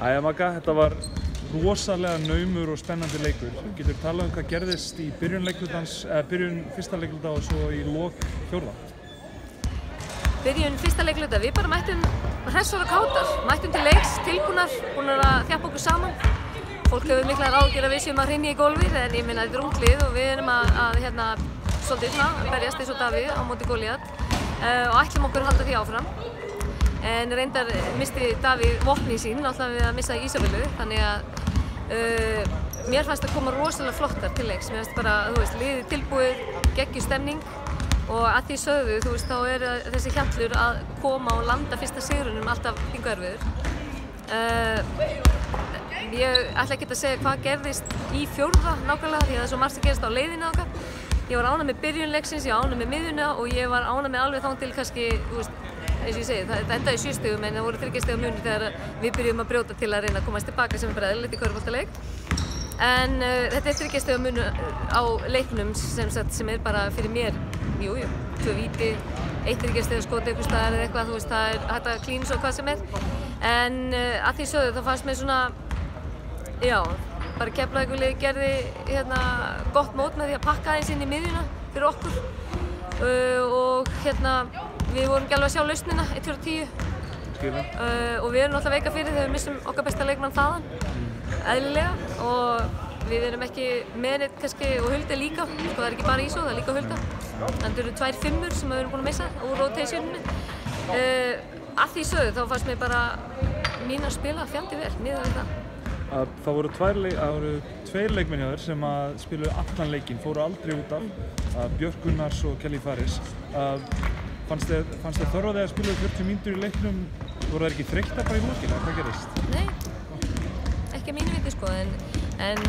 Æja Magga, þetta var rosalega naumur og spennandi leikur. Getur þú talað hvað gerðist í byrjun fyrsta leikluta og svo í lok fjórða? Byrjun fyrsta leikluta, við bara mættum hressar og kátar, mættum til leiks, tilbúnar, búnar að þjappa okkur saman. Fólk hefur miklar áhyggjur að við séum að hrynja í gólfið, en ég minna þetta er ungt lið og við erum að svolítið berjast eins og Davíð á móti Gólíat og ætlum okkur að halda því áfram. En reyndar misti Davíð vopni sín, náttúrulega við að missa Ísabellu, þannig að mér fannst að koma rosalega flottar til leiks. Mér fannst bara, liðið tilbúið, geggjuð stemning og að því sögðu, þá er þessi hjallur að koma og landa fyrsta sigrunum alltaf pingu erfiður. Ég ætla ekki að segja hvað gerðist í fjórða nákvæmlega því að það er svo margt sem gerist á leiðinni okkar. Ég var ánægð með byrjun leiksins, ég var ánægð með miðjuna og ég var ánægð með alveg þangað til kannski, eins og ég segi, það endaði í 7 stigum en það voru 3 stiga munur þegar við byrjum að brjóta til að reyna að komast tilbaka sem er bara eðlilegt í körfuboltaleik. En þetta er 3 stiga munur á leiknum sem er bara fyrir mér, 2 víti, 1 3 stiga skot einhvers staðar eða eitthvað, það er hægt að klína svo hvað sem er. En að því sögðu þá fannst mér svona, bara Keflavíkurlið gerði gott mót með því að pakka aðeins inn í miðjuna fyrir okkur og við vorum ekki alveg að sjá lausnina 1-10 og við erum náttúrulega veika fyrir þegar við missum okkar besta leikmann þaðan, eðlilega, og við erum ekki með neitt kannski og Hulda líka, það er ekki bara Ísó, það er líka Hulda. Þannig eru 2 5-ur sem við erum búin að missa úr rotationinu. Að því sögðu þá fannst mér bara mín að spila fjandi vel, miðað við það. Það voru 2 leikmenn hjá þér sem spiluðu allan leikinn, fóru aldrei út af, Björk Gunnars og Kelly Faris. Fannst þér þörf á því að spila 40 mínútur í leiknum? Voru þær ekki þreyttar bara í lokinu, eða hvað gerðist? Nei, ekki að mínu viti sko, en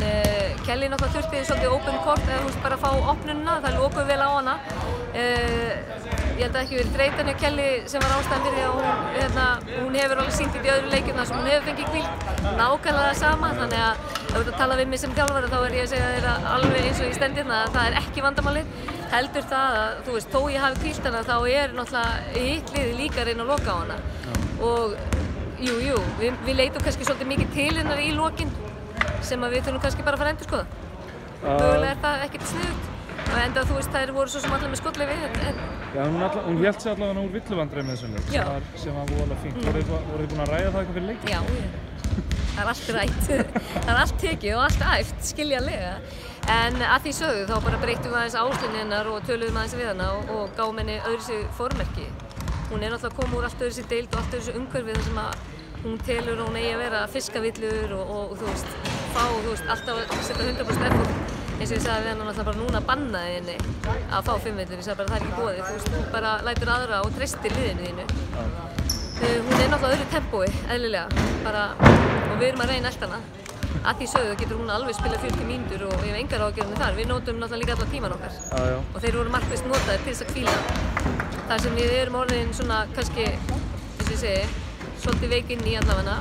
Kelly náttúrulega þurfti svolítið open court eða bara að fá opnunina, það lokuðu vel á hana. Ég held að ekki verið þreytan hjá Kelly sem var ástæðan fyrir því að hún hefur alveg sýnt í öðru leikjum sem hún hefur fengið hvíld, nákvæmlega það sama, þannig að ef þú ert að tala við mig sem þjálfari þá er ég að segja þér alveg eins og í stendirna að það er ekki vandamálið, heldur það að þó ég hafi hvílt hana þá er náttúrulega hitt liðið líka að reyna að loka á hana og við leitum kannski svolítið mikið til hennar í lokinn sem við þurfum kannski bara að fara að endurskoða. Mögulega er það ekkert sniðugt. Enda þær voru svo sem allar með skotleyfi. Já, hún hélt sig allavega úr villuvandræði með þessum leik, sem var voðalega fínt. Voruð þið búin að ræða það eitthvað fyrir leik? Já, það er allt rætt. Það er allt tekið og allt æft, skiljanlega. En að því sögðu þá bara breyttum við aðeins áslunni hennar og töluðum aðeins við hana og gáum henni öðruvísi formerki. Hún er náttúrulega komið úr allt öðruvísi deild og allt öðruvísi umhverfi þar sem að hún telur að hún eigi að vera fiskavillur og alltaf að setja 100% effort. Eins og ég sagði við hann náttúrulega bara núna bannaði henni að fá 5 villur, ég sagði bara það er ekki boðið, þú bara lætur aðra og treystir liðinu þínu. Hún er náttúrulega öðru tempói, eðlilega, og við erum að reyna allt hana. Að því sögðu getur hún alveg spilað 40 mínútur og ég hef engar ágjörðum þar, við nótum náttúrulega líka allan tíman okkar. Og þeir voru markvisst notaðir til þess að hvíla. Þar sem við erum orðin svona kannski, eins og ég segi, svolítið veikinn í allavega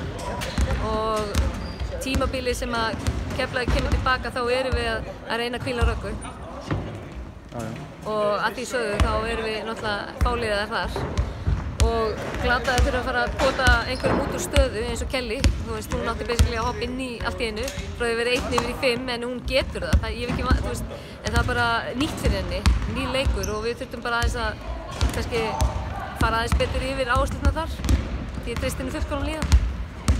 og tímabili sem að Keflavík kemur tilbaka þá erum við að reyna að hvíla Röggu og að því sögðu þá erum við náttúrulega fáliðar þar og glataði þurfa að fara að pota einhverjum út úr stöðu eins og Kelly, hún átti basically að hoppa inn í allt í einu frá því að vera 1 yfir í 5 en hún getur það, en það er bara nýtt fyrir henni, ný leikur og við þurftum bara aðeins að kannski fara aðeins betur yfir áherslurnar þar því að treystir henni fullkomlega líða.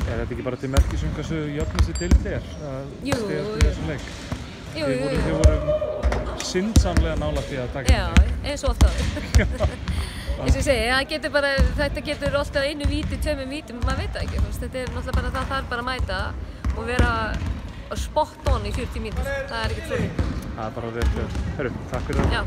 Er þetta ekki bara til merkis hversu jöfn þessi deild er að stigast í þessum leik? Þið voru syndsamlega nálægt í að taka þetta. Já, eins og ofta. Eins og ég segi, þetta getur alltaf 1 víti, 2 vítum, maður veit það ekki. Þetta er náttúrulega bara það þarf bara að mæta og vera spot on í 40 mínútur. Það er ekkert flókið. Það er bara rétt. Takk fyrir það.